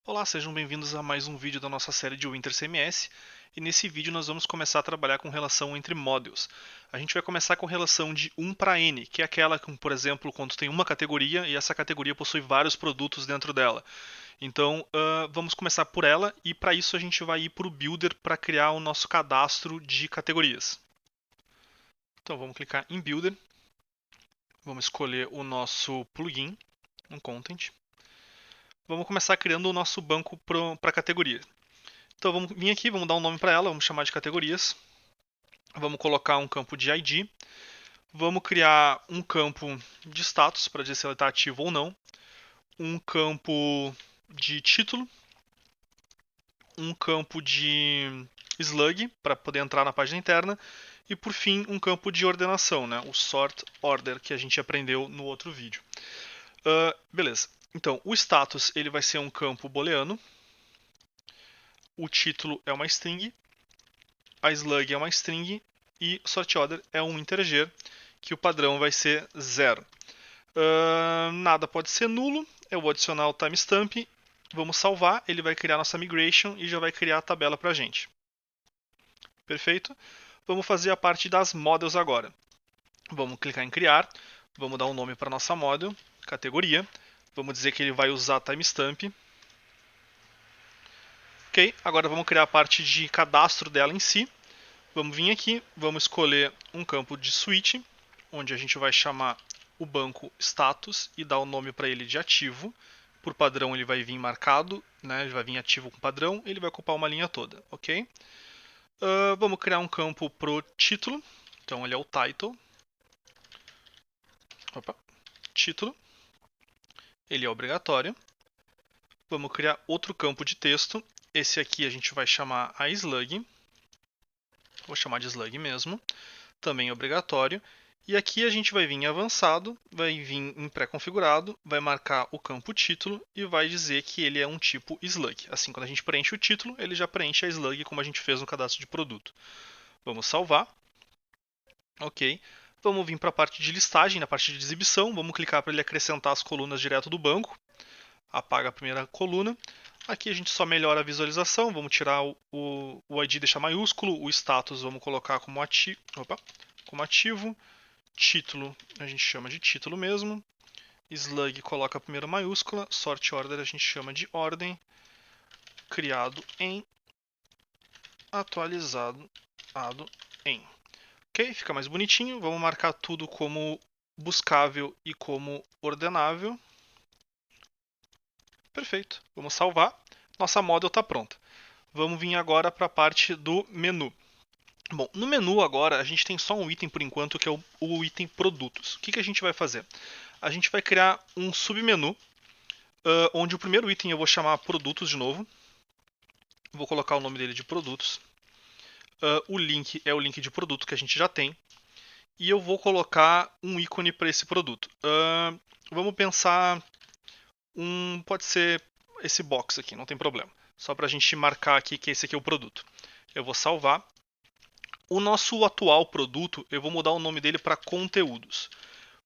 Olá, sejam bem-vindos a mais um vídeo da nossa série de Winter CMS. E nesse vídeo nós vamos começar a trabalhar com relação entre models. A gente vai começar com relação de 1 para N, que é aquela com, por exemplo, quando tem uma categoria e essa categoria possui vários produtos dentro dela. Então, vamos começar por ela e para isso a gente vai ir para o Builder para criar o nosso cadastro de categorias. Então, vamos clicar em Builder, vamos escolher o nosso plugin, um Content. Vamos começar criando o nosso banco para categoria. Então vamos vir aqui, vamos dar um nome para ela, vamos chamar de categorias. Vamos colocar um campo de ID. Vamos criar um campo de status para dizer se ela está ativa ou não. Um campo de título. Um campo de slug para poder entrar na página interna. E por fim, um campo de ordenação, né? O sort order que a gente aprendeu no outro vídeo. Beleza. Então, o status ele vai ser um campo booleano. O título é uma string. A slug é uma string e sort order é um integer, que o padrão vai ser 0. Nada pode ser nulo, eu vou adicionar o timestamp, vamos salvar, ele vai criar nossa migration e já vai criar a tabela para a gente. Perfeito? Vamos fazer a parte das models agora. Vamos clicar em criar, vamos dar um nome para nossa model, categoria, vamos dizer que ele vai usar timestamp. Ok, agora vamos criar a parte de cadastro dela em si. Vamos vir aqui, vamos escolher um campo de switch, onde a gente vai chamar o banco status e dar o nome para ele de ativo. Por padrão ele vai vir marcado, né? Ele vai vir ativo com padrão, ele vai ocupar uma linha toda, ok? Vamos criar um campo pro título, então ele é o title. Opa, título, ele é obrigatório. Vamos criar outro campo de texto, esse aqui a gente vai chamar a slug. Vou chamar de slug mesmo, também é obrigatório. E aqui a gente vai vir em avançado, vai vir em pré-configurado, vai marcar o campo título e vai dizer que ele é um tipo slug. Assim, quando a gente preenche o título, ele já preenche a slug como a gente fez no cadastro de produto. Vamos salvar. Ok. Vamos vir para a parte de listagem, na parte de exibição. Vamos clicar para ele acrescentar as colunas direto do banco. Apaga a primeira coluna. Aqui a gente só melhora a visualização. Vamos tirar o ID e deixar maiúsculo. O status vamos colocar como ativo. Título a gente chama de título mesmo. Slug coloca a primeira maiúscula. Sort order a gente chama de ordem. Criado em. Atualizado em. Ok, fica mais bonitinho. Vamos marcar tudo como buscável e como ordenável. Perfeito. Vamos salvar. Nossa model está pronta. Vamos vir agora para a parte do menu. Bom, no menu agora a gente tem só um item por enquanto, que é o item produtos. O que a gente vai fazer? A gente vai criar um submenu, onde o primeiro item eu vou chamar produtos de novo. Vou colocar o nome dele de produtos. O link é o link de produto que a gente já tem. E eu vou colocar um ícone para esse produto. Vamos pensar pode ser esse box aqui, não tem problema. Só para a gente marcar aqui que esse aqui é o produto. Eu vou salvar. O nosso atual produto, eu vou mudar o nome dele para conteúdos.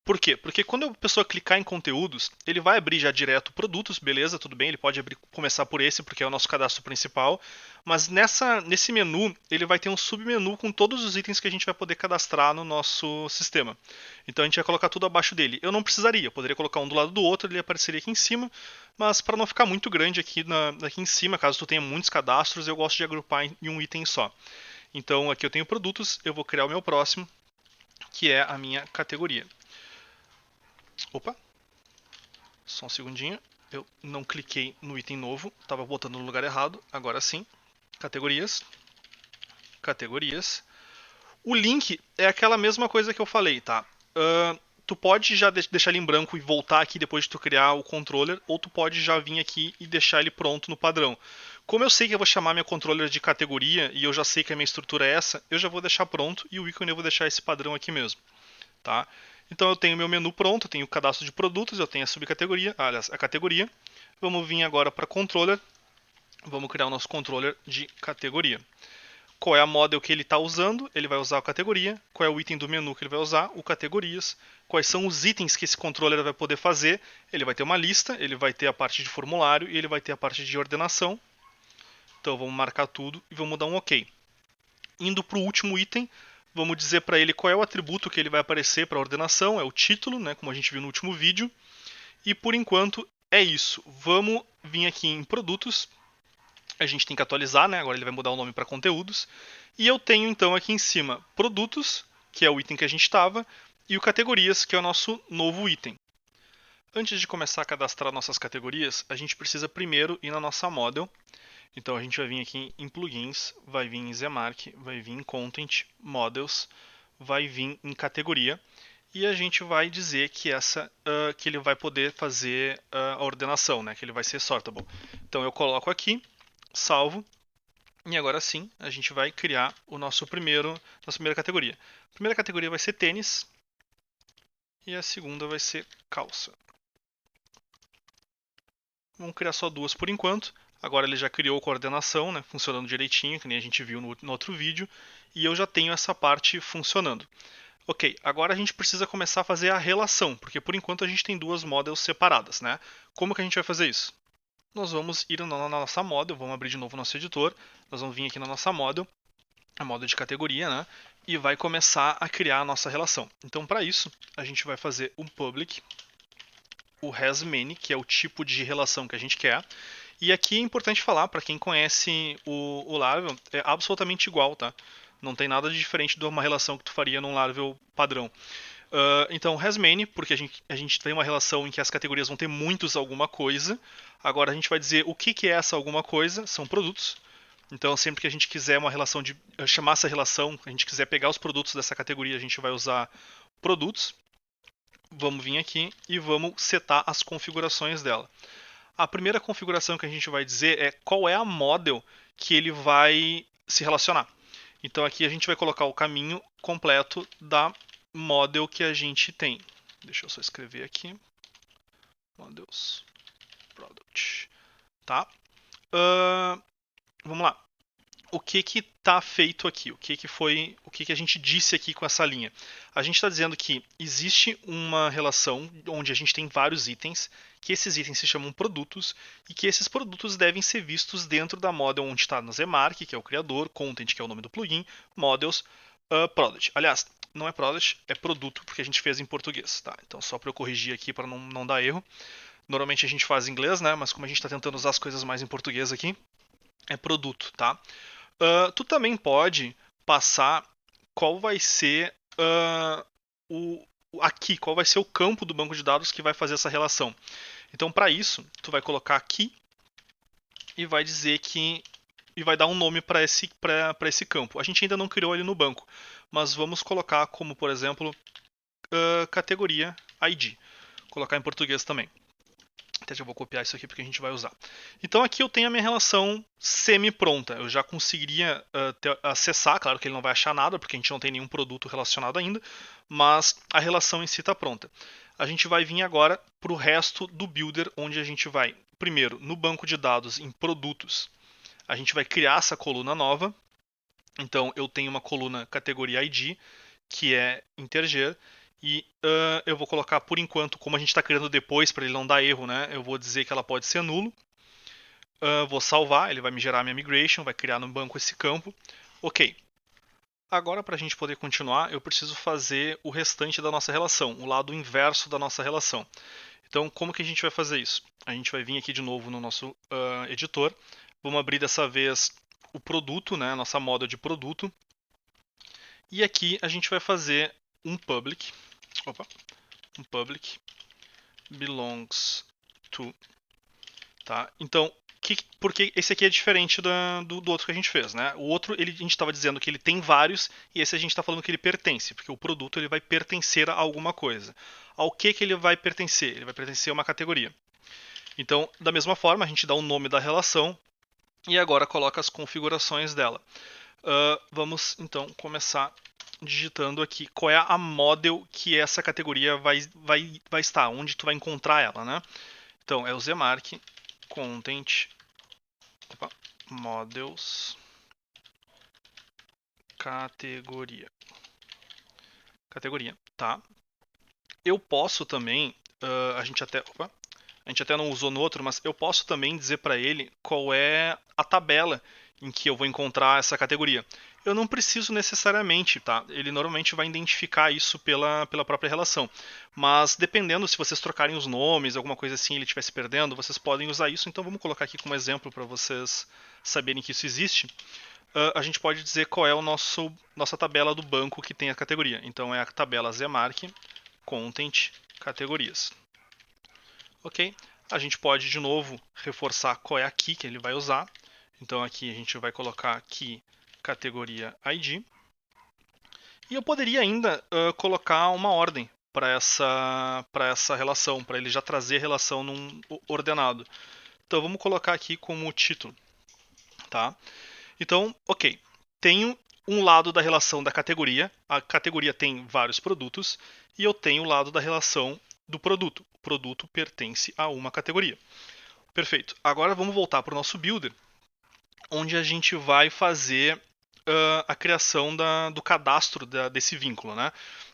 Por quê? Porque quando a pessoa clicar em conteúdos, ele vai abrir já direto produtos, beleza, tudo bem, ele pode começar por esse, porque é o nosso cadastro principal, mas nesse menu, ele vai ter um submenu com todos os itens que a gente vai poder cadastrar no nosso sistema. Então a gente vai colocar tudo abaixo dele. Eu não precisaria, eu poderia colocar um do lado do outro, ele apareceria aqui em cima, mas para não ficar muito grande aqui em cima, caso tu tenha muitos cadastros, eu gosto de agrupar em um item só. Então aqui eu tenho produtos, eu vou criar o meu próximo, que é a minha categoria. Opa, só um segundinho. Eu não cliquei no item novo, estava botando no lugar errado. Agora sim. Categorias. Categorias. O link é aquela mesma coisa que eu falei, tá? Tu pode já deixar ele em branco e voltar aqui depois de tu criar o controller, ou tu pode já vir aqui e deixar ele pronto no padrão. Como eu sei que eu vou chamar minha controller de categoria e eu já sei que a minha estrutura é essa, eu já vou deixar pronto e o ícone eu vou deixar esse padrão aqui mesmo, tá? Então eu tenho meu menu pronto, eu tenho o cadastro de produtos, eu tenho a subcategoria, aliás, a categoria. Vamos vir agora para controller, vamos criar o nosso controller de categoria. qual é a model que ele está usando, ele vai usar a categoria, qual é o item do menu que ele vai usar, o categorias, quais são os itens que esse controller vai poder fazer, ele vai ter uma lista, ele vai ter a parte de formulário e ele vai ter a parte de ordenação. Então vamos marcar tudo e vamos dar um OK. Indo para o último item, vamos dizer para ele qual é o atributo que ele vai aparecer para a ordenação, é o título, né, como a gente viu no último vídeo. E por enquanto é isso. Vamos vir aqui em produtos. A gente tem que atualizar, né? Agora ele vai mudar o nome para conteúdos. E eu tenho então aqui em cima produtos, que é o item que a gente estava, e o categorias, que é o nosso novo item. Antes de começar a cadastrar nossas categorias, a gente precisa primeiro ir na nossa model. Então a gente vai vir aqui em plugins, vai vir em Zmark, vai vir em Content, Models, vai vir em categoria e a gente vai dizer que que ele vai poder fazer a ordenação, né? Que ele vai ser sortable. Então eu coloco aqui, salvo e agora sim a gente vai criar nossa primeira categoria. A primeira categoria vai ser tênis e a segunda vai ser calça. Vamos criar só duas por enquanto. Agora ele já criou a coordenação, né, funcionando direitinho, que nem a gente viu no outro vídeo, e eu já tenho essa parte funcionando. Ok, agora a gente precisa começar a fazer a relação, porque por enquanto a gente tem duas models separadas, né? Como que a gente vai fazer isso? Nós vamos ir na nossa model, vamos abrir de novo o nosso editor, nós vamos vir aqui na nossa model, a model de categoria, né? E vai começar a criar a nossa relação. Então para isso, a gente vai fazer um public, o hasMany, que é o tipo de relação que a gente quer. E aqui é importante falar, para quem conhece o Laravel, é absolutamente igual, tá? Não tem nada de diferente de uma relação que tu faria num Laravel padrão. Então, hasMany, porque a gente tem uma relação em que as categorias vão ter muitos alguma coisa. Agora a gente vai dizer o que é essa alguma coisa, são produtos. Então, sempre que a gente quiser uma relação de chamar essa relação, a gente quiser pegar os produtos dessa categoria, a gente vai usar produtos. Vamos vir aqui e vamos setar as configurações dela. A primeira configuração que a gente vai dizer é qual é a model que ele vai se relacionar. Então aqui a gente vai colocar o caminho completo da model que a gente tem. Deixa eu só escrever aqui. Models Product. Tá? Vamos lá. O que está feito aqui? O que a gente disse aqui com essa linha? A gente está dizendo que existe uma relação onde a gente tem vários itens, que esses itens se chamam produtos e que esses produtos devem ser vistos dentro da model onde está no Zmark, que é o criador, Content, que é o nome do plugin, Models, Product. Aliás, não é Product, é produto, porque a gente fez em português. Tá? Então, só para eu corrigir aqui para não dar erro. Normalmente a gente faz em inglês, né? Mas como a gente está tentando usar as coisas mais em português aqui, é produto, tá? Tu também pode passar qual vai ser aqui, qual vai ser o campo do banco de dados que vai fazer essa relação. Então, para isso, tu vai colocar aqui e vai dizer que e vai dar um nome para esse campo. A gente ainda não criou ele no banco, mas vamos colocar como, por exemplo, categoria ID. Colocar em português também. Até já vou copiar isso aqui porque a gente vai usar. Então aqui eu tenho a minha relação semi-pronta. Eu já conseguiria acessar, claro que ele não vai achar nada, porque a gente não tem nenhum produto relacionado ainda, mas a relação em si está pronta. A gente vai vir agora para o resto do builder, onde a gente vai, primeiro, no banco de dados, em produtos, a gente vai criar essa coluna nova. Então eu tenho uma coluna categoria ID, que é integer, e eu vou colocar por enquanto, como a gente está criando depois para ele não dar erro, né? Eu vou dizer que ela pode ser nulo. Vou salvar, ele vai me gerar minha migration, vai criar no banco esse campo. Ok. Agora, para a gente poder continuar, eu preciso fazer o restante da nossa relação, o lado inverso da nossa relação. Então, como que a gente vai fazer isso? A gente vai vir aqui de novo no nosso editor. Vamos abrir dessa vez o produto, né? Nossa model de produto. E aqui a gente vai fazer um public. Um public belongs to. Tá? Então, porque esse aqui é diferente do outro que a gente fez, né? O outro, a gente estava dizendo que ele tem vários, e esse a gente está falando que ele pertence, porque o produto ele vai pertencer a alguma coisa. Ao que ele vai pertencer? Ele vai pertencer a uma categoria. Então, da mesma forma, a gente dá o nome da relação e agora coloca as configurações dela. Vamos então começar digitando aqui qual é a model que essa categoria vai estar, onde tu vai encontrar ela, né? Então é o Zmark Content Models categoria. Categoria, tá? Eu posso também, a gente até não usou no outro, mas eu posso também dizer para ele qual é a tabela em que eu vou encontrar essa categoria. Eu não preciso necessariamente, tá? Ele normalmente vai identificar isso pela própria relação. Mas dependendo, se vocês trocarem os nomes, alguma coisa assim, ele estiver se perdendo, vocês podem usar isso. Então vamos colocar aqui como exemplo para vocês saberem que isso existe. A gente pode dizer qual é nossa tabela do banco que tem a categoria. Então é a tabela Zmark Content Categorias. Ok? A gente pode de novo reforçar qual é a key que ele vai usar. Então aqui a gente vai colocar key categoria ID. E eu poderia ainda colocar uma ordem para essa relação, para ele já trazer a relação num ordenado. Então vamos colocar aqui como título. Tá? Então, ok. Tenho um lado da relação da categoria. A categoria tem vários produtos. E eu tenho o lado da relação do produto. O produto pertence a uma categoria. Perfeito. Agora vamos voltar para o nosso builder, onde a gente vai fazer a criação do cadastro desse vínculo. Né?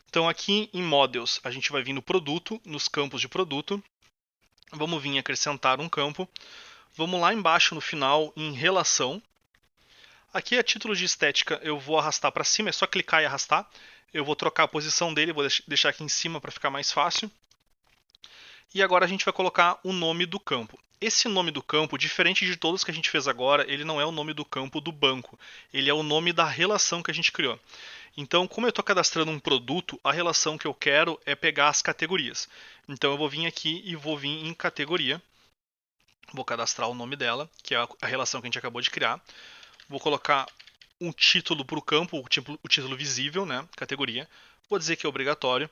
Então aqui em Models, a gente vai vir no produto, nos campos de produto. Vamos vir acrescentar um campo. Vamos lá embaixo no final em relação. Aqui a título de estética eu vou arrastar para cima, é só clicar e arrastar. Eu vou trocar a posição dele, vou deixar aqui em cima para ficar mais fácil. E agora a gente vai colocar o nome do campo. Esse nome do campo, diferente de todos que a gente fez agora, ele não é o nome do campo do banco. Ele é o nome da relação que a gente criou. Então, como eu estou cadastrando um produto, a relação que eu quero é pegar as categorias. Então eu vou vir aqui e vou vir em categoria. Vou cadastrar o nome dela, que é a relação que a gente acabou de criar. Vou colocar um título para o campo, o título visível, né, categoria. Vou dizer que é obrigatório.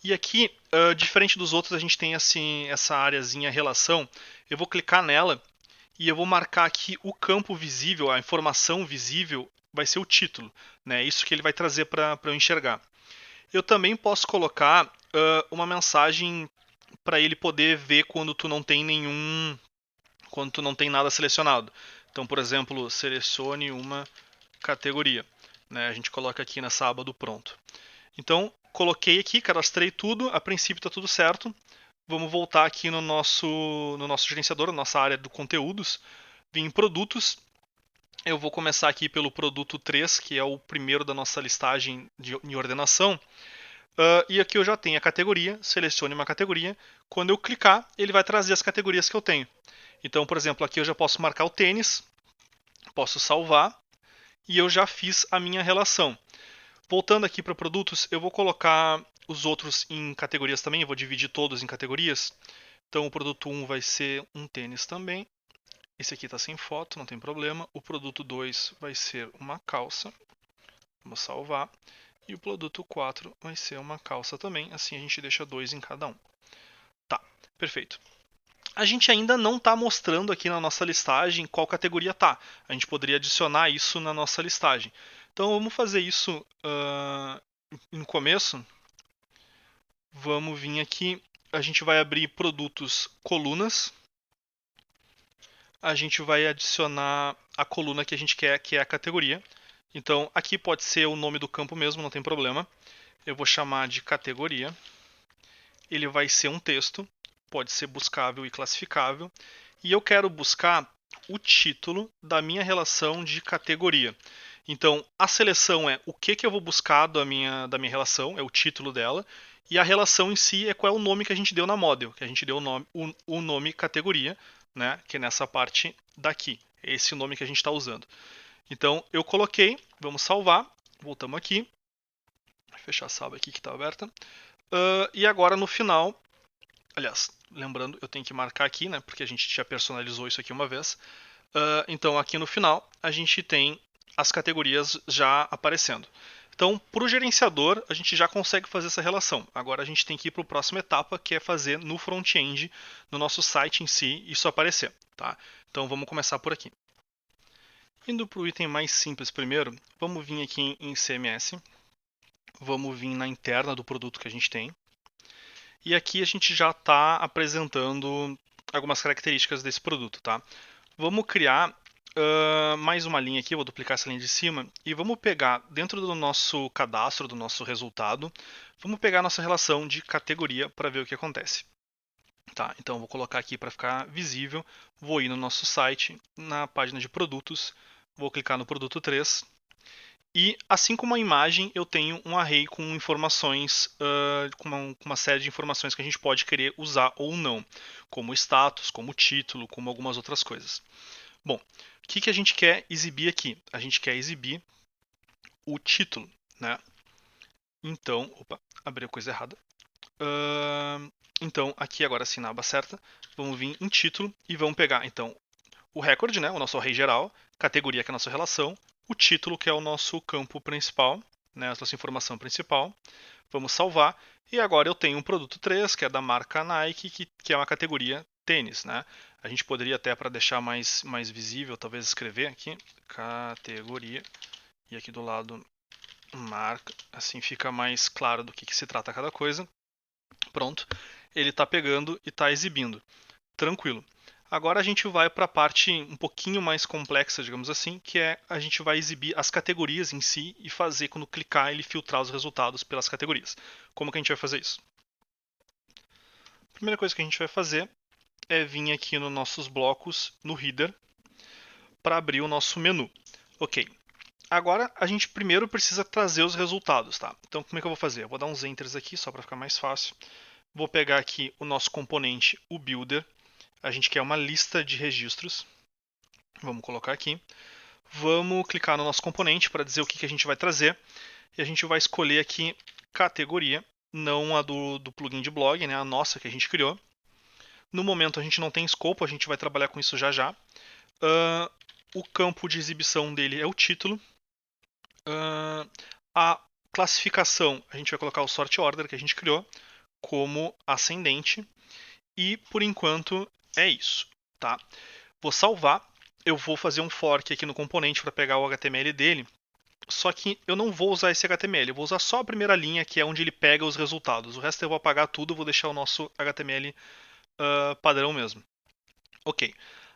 E aqui, diferente dos outros, a gente tem assim, essa areazinha relação. Eu vou clicar nela e eu vou marcar aqui o campo visível, a informação visível vai ser o título. Né? Isso que ele vai trazer para eu enxergar. Eu também posso colocar uma mensagem para ele poder ver quando tu não tem quando tu não tem nada selecionado. Então, por exemplo, selecione uma categoria. Né? A gente coloca aqui nessa aba do pronto. Então, coloquei aqui, cadastrei tudo, a princípio está tudo certo. Vamos voltar aqui no nosso gerenciador, na nossa área do conteúdos. Vim em produtos. Eu vou começar aqui pelo produto 3, que é o primeiro da nossa listagem em ordenação. E aqui eu já tenho a categoria, selecione uma categoria. Quando eu clicar, ele vai trazer as categorias que eu tenho. Então, por exemplo, aqui eu já posso marcar o tênis, posso salvar e eu já fiz a minha relação. Voltando aqui para produtos, eu vou colocar os outros em categorias também, eu vou dividir todos em categorias. Então o produto 1 vai ser um tênis também. Esse aqui está sem foto, não tem problema. O produto 2 vai ser uma calça. Vamos salvar. E o produto 4 vai ser uma calça também, assim a gente deixa 2 em cada um. Tá, perfeito. A gente ainda não está mostrando aqui na nossa listagem qual categoria tá. A gente poderia adicionar isso na nossa listagem. Então vamos fazer isso no começo. Vamos vir aqui. A gente vai abrir produtos colunas. A gente vai adicionar a coluna que a gente quer, que é a categoria. Então aqui pode ser o nome do campo mesmo, não tem problema. Eu vou chamar de categoria. Ele vai ser um texto. Pode ser buscável e classificável. E eu quero buscar o título da minha relação de categoria. Então, a seleção é o que eu vou buscar da minha relação, é o título dela, e a relação em si é qual é o nome que a gente deu na model, que a gente deu o nome categoria, né, que é nessa parte daqui. É esse o nome que a gente está usando. Então, eu coloquei, vamos salvar, voltamos aqui, vou fechar essa aba aqui que está aberta, e agora no final, aliás, lembrando, eu tenho que marcar aqui, né, porque a gente já personalizou isso aqui uma vez. Então, aqui no final, a gente tem as categorias já aparecendo. Então, para o gerenciador, a gente já consegue fazer essa relação. Agora a gente tem que ir para a próxima etapa, que é fazer no front-end, no nosso site em si, isso aparecer. Tá? Então, vamos começar por aqui. Indo para o item mais simples primeiro, vamos vir aqui em CMS. Vamos vir na interna do produto que a gente tem. E aqui a gente já está apresentando algumas características desse produto. Tá? Vamos criar mais uma linha aqui, eu vou duplicar essa linha de cima, e vamos pegar, dentro do nosso cadastro, do nosso resultado, vamos pegar a nossa relação de categoria para ver o que acontece. Tá, então eu vou colocar aqui para ficar visível, vou ir no nosso site, na página de produtos, vou clicar no produto 3, e assim como a imagem, eu tenho um array com informações, com uma série de informações que a gente pode querer usar ou não, como status, como título, como algumas outras coisas. Bom, o que a gente quer exibir aqui? A gente quer exibir o título, né? Então, opa, abri a coisa errada. Então, aqui agora sim na aba certa, vamos vir em título e vamos pegar então o recorde, né, o nosso array geral, categoria que é a nossa relação, o título que é o nosso campo principal, né, a nossa informação principal. Vamos salvar e agora eu tenho um produto 3, que é da marca Nike, que é uma categoria tênis, né? A gente poderia até, para deixar mais visível, talvez escrever aqui, categoria, e aqui do lado marca, assim fica mais claro do que se trata cada coisa. Pronto, ele está pegando e está exibindo. Tranquilo. Agora a gente vai para a parte um pouquinho mais complexa, digamos assim, que é a gente vai exibir as categorias em si e fazer, quando clicar, ele filtrar os resultados pelas categorias. Como que a gente vai fazer isso? A primeira coisa que a gente vai fazer é vir aqui nos nossos blocos, no header, para abrir o nosso menu. Ok. Agora a gente primeiro precisa trazer os resultados, tá? Então como é que eu vou fazer? Eu vou dar uns enters aqui só para ficar mais fácil. Vou pegar aqui o nosso componente, o builder. A gente quer uma lista de registros. Vamos colocar aqui. Vamos clicar no nosso componente para dizer o que a gente vai trazer. E a gente vai escolher aqui categoria, não a do plugin de blog, né? A nossa que a gente criou. No momento a gente não tem escopo, a gente vai trabalhar com isso já já. O campo de exibição dele é o título. A classificação, a gente vai colocar o sort order que a gente criou como ascendente. E por enquanto é isso, tá? Vou salvar. Eu vou fazer um fork aqui no componente para pegar o HTML dele. Só que eu não vou usar esse HTML, eu vou usar só a primeira linha, que é onde ele pega os resultados. O resto eu vou apagar tudo, vou deixar o nosso HTML padrão mesmo. Ok.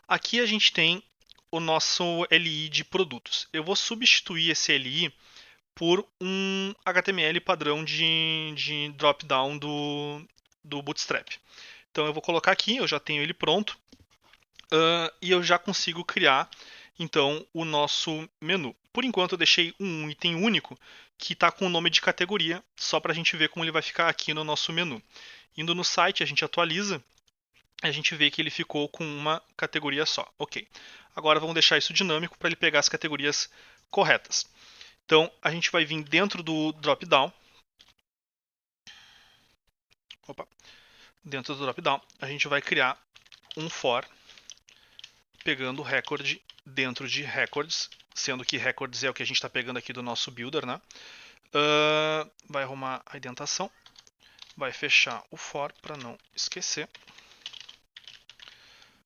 Aqui a gente tem o nosso LI de produtos. Eu vou substituir esse LI por um HTML padrão de drop-down do Bootstrap. Então eu vou colocar aqui, eu já tenho ele pronto, e eu já consigo criar então o nosso menu. Por enquanto eu deixei um item único que está com o nome de categoria, só para a gente ver como ele vai ficar aqui no nosso menu. Indo no site, a gente atualiza, a gente vê que ele ficou com uma categoria só. Ok. Agora vamos deixar isso dinâmico para ele pegar as categorias corretas. Então a gente vai vir dentro do drop-down. Dentro do drop-down, a gente vai criar um for pegando o recorde dentro de records, sendo que records é o que a gente está pegando aqui do nosso builder, né? Vai arrumar a indentação, vai fechar o for para não esquecer.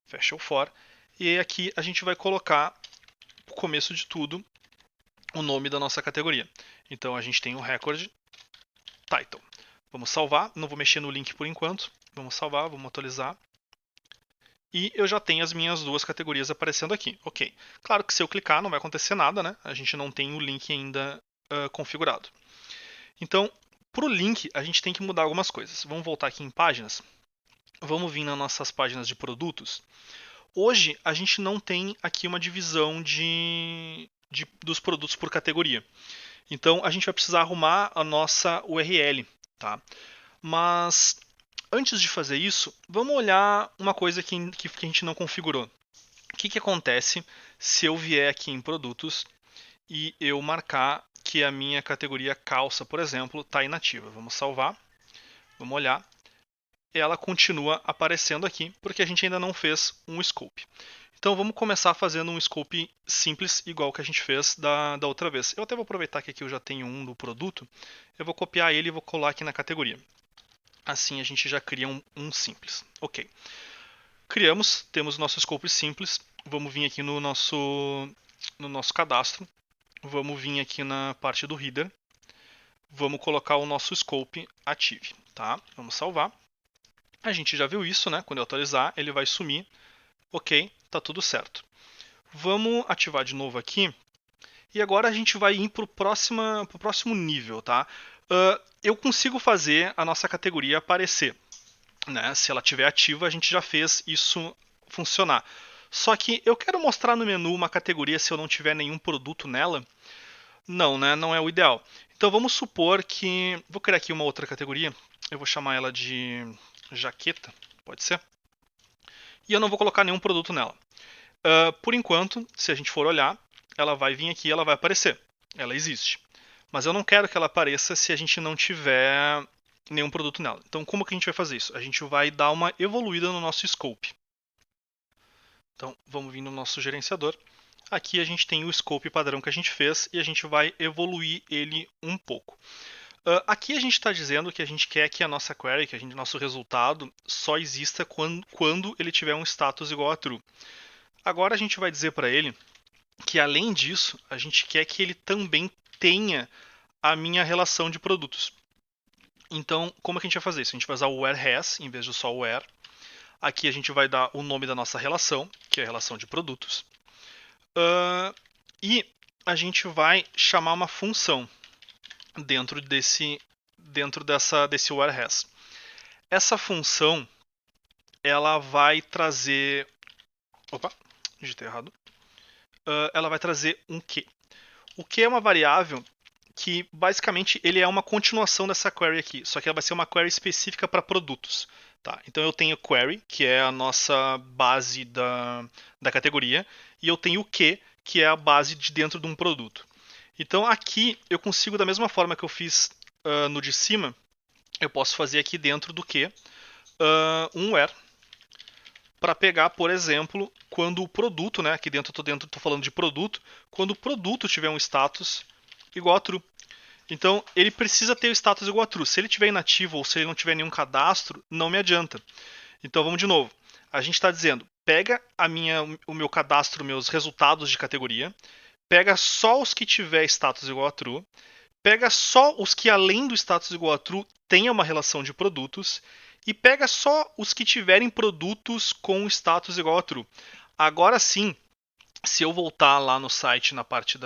Fecha o for. E aqui a gente vai colocar, no começo de tudo, o nome da nossa categoria. Então a gente tem o record title. Vamos salvar, não vou mexer no link por enquanto. Vamos salvar, vamos atualizar. E eu já tenho as minhas duas categorias aparecendo aqui. Ok. Claro que se eu clicar não vai acontecer nada, né? A gente não tem o link ainda configurado. Então, para o link, a gente tem que mudar algumas coisas. Vamos voltar aqui em páginas. Vamos vir nas nossas páginas de produtos. Hoje, a gente não tem aqui uma divisão dos produtos por categoria. Então, a gente vai precisar arrumar a nossa URL. Tá? Mas, antes de fazer isso, vamos olhar uma coisa que a gente não configurou. O que acontece se eu vier aqui em produtos e eu marcar que a minha categoria calça, por exemplo, está inativa? Vamos salvar, vamos olhar. Ela continua aparecendo aqui porque a gente ainda não fez um scope. Então vamos começar fazendo um scope simples, igual que a gente fez da outra vez. Eu até vou aproveitar que aqui eu já tenho um do produto, eu vou copiar ele e vou colar aqui na categoria. Assim a gente já cria um simples. Ok. Criamos, temos nosso scope simples. Vamos vir aqui no nosso cadastro. Vamos vir aqui na parte do header. Vamos colocar o nosso scope active. Tá? Vamos salvar. A gente já viu isso, né? Quando eu atualizar, ele vai sumir. Ok, tá tudo certo. Vamos ativar de novo aqui. E agora a gente vai ir para o próximo nível, tá? Eu consigo fazer a nossa categoria aparecer, né? Se ela estiver ativa, a gente já fez isso funcionar. Só que eu quero mostrar no menu uma categoria se eu não tiver nenhum produto nela. Não, né? Não é o ideal. Então vamos supor que... Vou criar aqui uma outra categoria. Eu vou chamar ela de jaqueta, pode ser? E eu não vou colocar nenhum produto nela. Por enquanto, se a gente for olhar, ela vai vir aqui e ela vai aparecer. Ela existe. Mas eu não quero que ela apareça se a gente não tiver nenhum produto nela. Então como que a gente vai fazer isso? A gente vai dar uma evoluída no nosso scope. Então vamos vir no nosso gerenciador. Aqui a gente tem o scope padrão que a gente fez e a gente vai evoluir ele um pouco. Aqui a gente está dizendo que a gente quer que a nossa query, que nosso resultado, só exista quando ele tiver um status igual a true. Agora a gente vai dizer para ele que, além disso, a gente quer que ele também tenha a minha relação de produtos. Então, como é que a gente vai fazer isso? A gente vai usar o where has em vez de só o where. Aqui a gente vai dar o nome da nossa relação, que é a relação de produtos. E a gente vai chamar uma função desse where has. Essa função ela vai trazer... Opa, digitei errado. Ela vai trazer um que. O que é uma variável que basicamente ele é uma continuação dessa query aqui, só que ela vai ser uma query específica para produtos. Tá? Então eu tenho query, que é a nossa base da categoria, e eu tenho o que é a base de dentro de um produto. Então aqui eu consigo, da mesma forma que eu fiz no de cima, eu posso fazer aqui dentro do que um where para pegar, por exemplo, quando o produto, né, aqui dentro eu estou falando de produto, quando o produto tiver um status igual a true. Então, ele precisa ter o status igual a true. Se ele tiver inativo ou se ele não tiver nenhum cadastro, não me adianta. Então, vamos de novo. A gente está dizendo, pega o meu cadastro, meus resultados de categoria, pega só os que tiver status igual a true, pega só os que, além do status igual a true, tenha uma relação de produtos, e pega só os que tiverem produtos com status igual a true. Agora sim, se eu voltar lá no site, na parte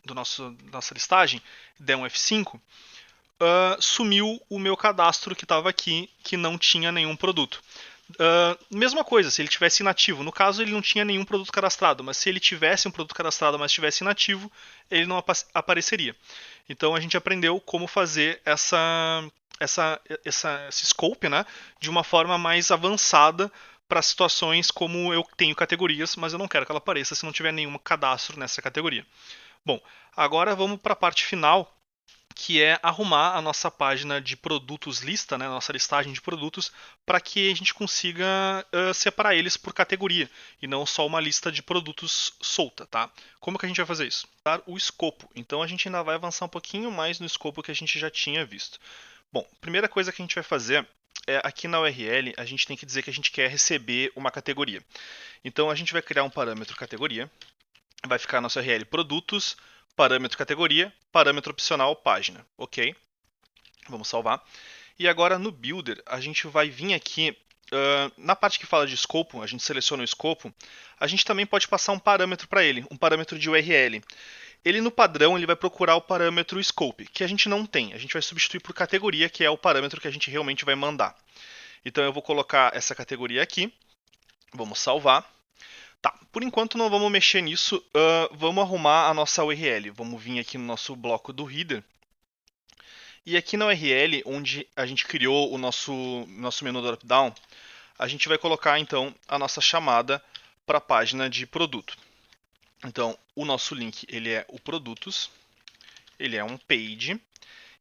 nossa listagem, der um F5, sumiu o meu cadastro que estava aqui, que não tinha nenhum produto. Mesma coisa, se ele tivesse inativo. No caso, ele não tinha nenhum produto cadastrado, mas se ele tivesse um produto cadastrado, mas estivesse inativo, ele não apareceria. Então a gente aprendeu como fazer esse scope, né, de uma forma mais avançada para situações como eu tenho categorias, mas eu não quero que ela apareça se não tiver nenhum cadastro nessa categoria. Bom, agora vamos para a parte final, que é arrumar a nossa página de produtos lista, né, a nossa listagem de produtos, para que a gente consiga separar eles por categoria e não só uma lista de produtos solta, tá? Como que a gente vai fazer isso? Dar o escopo. Então a gente ainda vai avançar um pouquinho mais no escopo que a gente já tinha visto. Bom, primeira coisa que a gente vai fazer é aqui na URL a gente tem que dizer que a gente quer receber uma categoria. Então a gente vai criar um parâmetro categoria, vai ficar nosso URL produtos, parâmetro categoria, parâmetro opcional página, ok? Vamos salvar. E agora no Builder a gente vai vir aqui na parte que fala de escopo, a gente seleciona o escopo, a gente também pode passar um parâmetro para ele, um parâmetro de URL. Ele no padrão ele vai procurar o parâmetro scope, que a gente não tem. A gente vai substituir por categoria, que é o parâmetro que a gente realmente vai mandar. Então eu vou colocar essa categoria aqui, vamos salvar. Tá, por enquanto não vamos mexer nisso, vamos arrumar a nossa URL. Vamos vir aqui no nosso bloco do header. E aqui na URL, onde a gente criou o nosso menu drop-down, a gente vai colocar então a nossa chamada para a página de produto. Então, o nosso link ele é o produtos, ele é um page,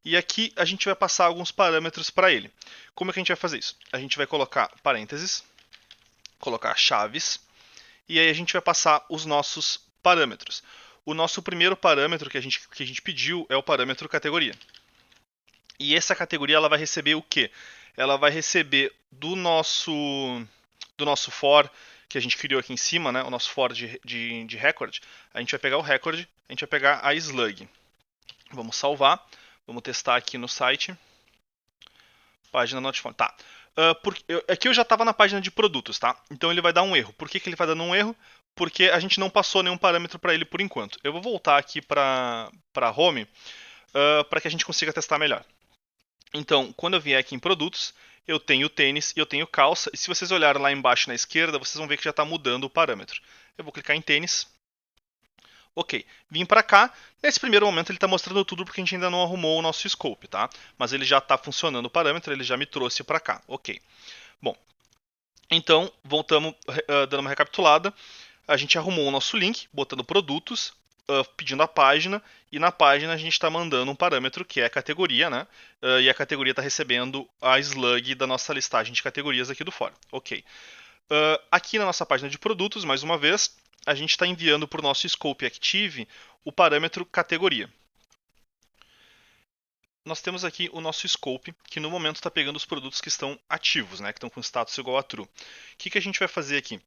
e aqui a gente vai passar alguns parâmetros para ele. Como é que a gente vai fazer isso? A gente vai colocar parênteses, colocar chaves, e aí a gente vai passar os nossos parâmetros. O nosso primeiro parâmetro que a gente pediu é o parâmetro categoria. E essa categoria ela vai receber o quê? Ela vai receber do nosso for que a gente criou aqui em cima, né, o nosso for de record, a gente vai pegar o record, a gente vai pegar a slug. Vamos salvar, vamos testar aqui no site. Página not found. Tá. Aqui eu já estava na página de produtos, tá? Então ele vai dar um erro. Por que ele vai dando um erro? Porque a gente não passou nenhum parâmetro para ele por enquanto. Eu vou voltar aqui para home para que a gente consiga testar melhor. Então, quando eu vier aqui em produtos, eu tenho tênis e eu tenho calça. E se vocês olharem lá embaixo na esquerda, vocês vão ver que já está mudando o parâmetro. Eu vou clicar em tênis. Ok, vim para cá. Nesse primeiro momento ele está mostrando tudo porque a gente ainda não arrumou o nosso scope, tá? Mas ele já está funcionando o parâmetro, ele já me trouxe para cá. Ok. Bom, então voltamos dando uma recapitulada. A gente arrumou o nosso link, botando produtos, pedindo a página, e na página a gente está mandando um parâmetro que é a categoria, né? E a categoria está recebendo a slug da nossa listagem de categorias aqui do fora. Ok. Aqui na nossa página de produtos, mais uma vez, a gente está enviando para o nosso Scope Active o parâmetro categoria. Nós temos aqui o nosso scope, que no momento está pegando os produtos que estão ativos, né, que estão com status igual a true. O que a gente vai fazer aqui?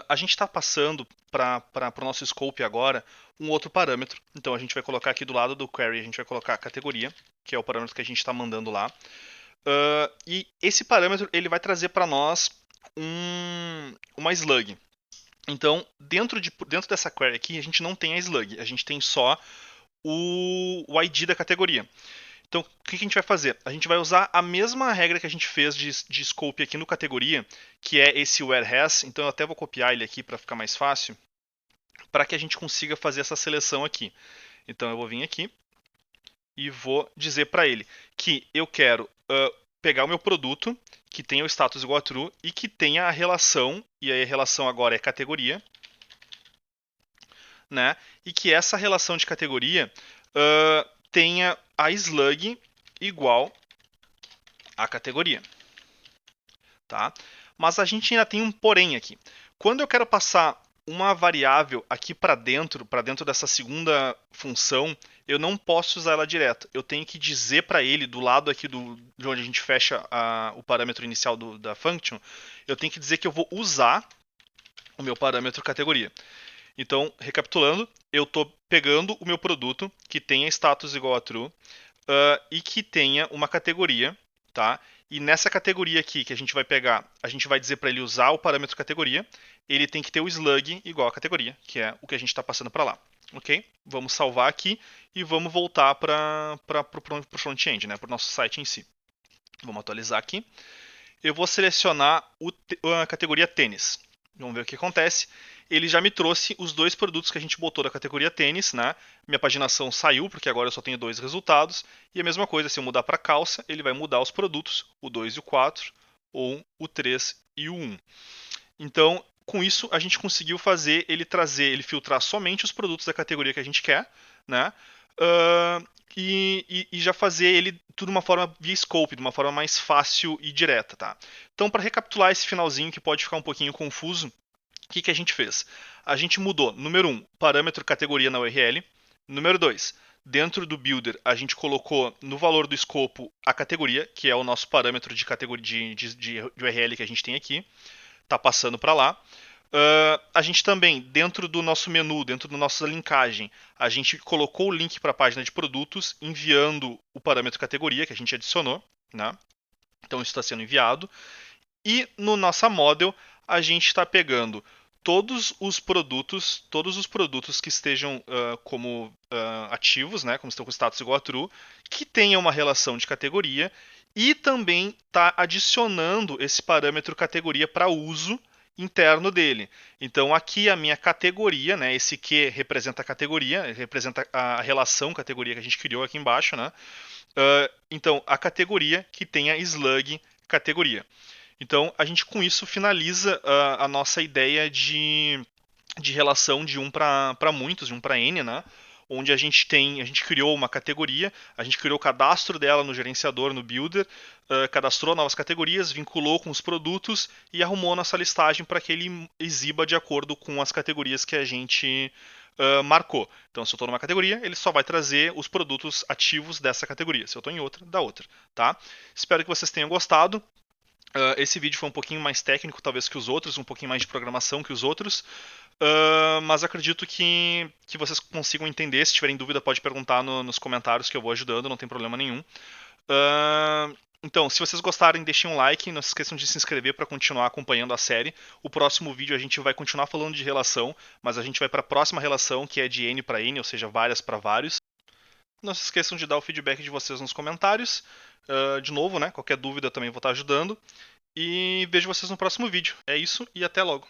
A gente está passando para o nosso scope agora um outro parâmetro. Então a gente vai colocar aqui do lado do query, a gente vai colocar a categoria, que é o parâmetro que a gente está mandando lá. E esse parâmetro ele vai trazer para nós uma slug. Então, dentro dessa query aqui, a gente não tem a slug, a gente tem só o ID da categoria. Então, o que a gente vai fazer? A gente vai usar a mesma regra que a gente fez de scope aqui no categoria, que é esse where has. Então, eu até vou copiar ele aqui para ficar mais fácil, para que a gente consiga fazer essa seleção aqui. Então, eu vou vir aqui e vou dizer para ele que eu quero pegar o meu produto que tenha o status igual a true e que tenha a relação, e aí a relação agora é categoria, né? E que essa relação de categoria tenha a slug igual à categoria, tá? Mas a gente ainda tem um porém aqui. Quando eu quero passar uma variável aqui para dentro dessa segunda função, eu não posso usar ela direto. Eu tenho que dizer para ele, do lado aqui de onde a gente fecha o parâmetro inicial da function, eu tenho que dizer que eu vou usar o meu parâmetro categoria. Então, recapitulando, eu estou pegando o meu produto que tenha status igual a true e que tenha uma categoria, tá? E nessa categoria aqui que a gente vai pegar, a gente vai dizer para ele usar o parâmetro categoria, ele tem que ter o slug igual à categoria, que é o que a gente está passando para lá. Ok? Vamos salvar aqui e vamos voltar para o front-end, né? Para o nosso site em si. Vamos atualizar aqui. Eu vou selecionar a categoria tênis. Vamos ver o que acontece. Ele já me trouxe os dois produtos que a gente botou da categoria tênis, né? Minha paginação saiu, porque agora eu só tenho dois resultados. E a mesma coisa, se eu mudar para calça, ele vai mudar os produtos, o 2 e o 4, ou o 3 e o 1. Então, com isso, a gente conseguiu fazer ele filtrar somente os produtos da categoria que a gente quer, né? E já fazer ele tudo de uma forma via scope, de uma forma mais fácil e direta, tá? Então, para recapitular esse finalzinho que pode ficar um pouquinho confuso, o que a gente fez? A gente mudou, número 1, parâmetro categoria na URL. Número 2, dentro do builder, a gente colocou no valor do escopo a categoria, que é o nosso parâmetro de categoria de URL que a gente tem aqui. Está passando para lá. A gente também, dentro do nosso menu, dentro da nossa linkagem, a gente colocou o link para a página de produtos, enviando o parâmetro categoria que a gente adicionou, né? Então isso está sendo enviado. E no nossa model, a gente está pegando todos os produtos que estejam como ativos, né, como estão com status igual a true, que tenham uma relação de categoria, e também está adicionando esse parâmetro categoria para uso interno dele. Então aqui a minha categoria, né, esse Q representa a categoria, representa a relação categoria que a gente criou aqui embaixo, né? Então a categoria que tenha slug categoria. Então, a gente com isso finaliza a nossa ideia de relação de um para muitos, de um para N, né? Onde a gente criou uma categoria, a gente criou o cadastro dela no gerenciador, no builder, cadastrou novas categorias, vinculou com os produtos e arrumou nossa listagem para que ele exiba de acordo com as categorias que a gente marcou. Então, se eu estou numa categoria, ele só vai trazer os produtos ativos dessa categoria. Se eu estou em outra, da outra, tá? Espero que vocês tenham gostado. Esse vídeo foi um pouquinho mais técnico, talvez, que os outros, um pouquinho mais de programação que os outros. Mas acredito que vocês consigam entender. Se tiverem dúvida, pode perguntar nos comentários que eu vou ajudando, não tem problema nenhum. Então, se vocês gostarem, deixem um like, não se esqueçam de se inscrever para continuar acompanhando a série. O próximo vídeo a gente vai continuar falando de relação, mas a gente vai para a próxima relação, que é de N para N, ou seja, várias para vários. Não se esqueçam de dar o feedback de vocês nos comentários. De novo, né? Qualquer dúvida eu também vou estar ajudando. E vejo vocês no próximo vídeo. É isso e até logo.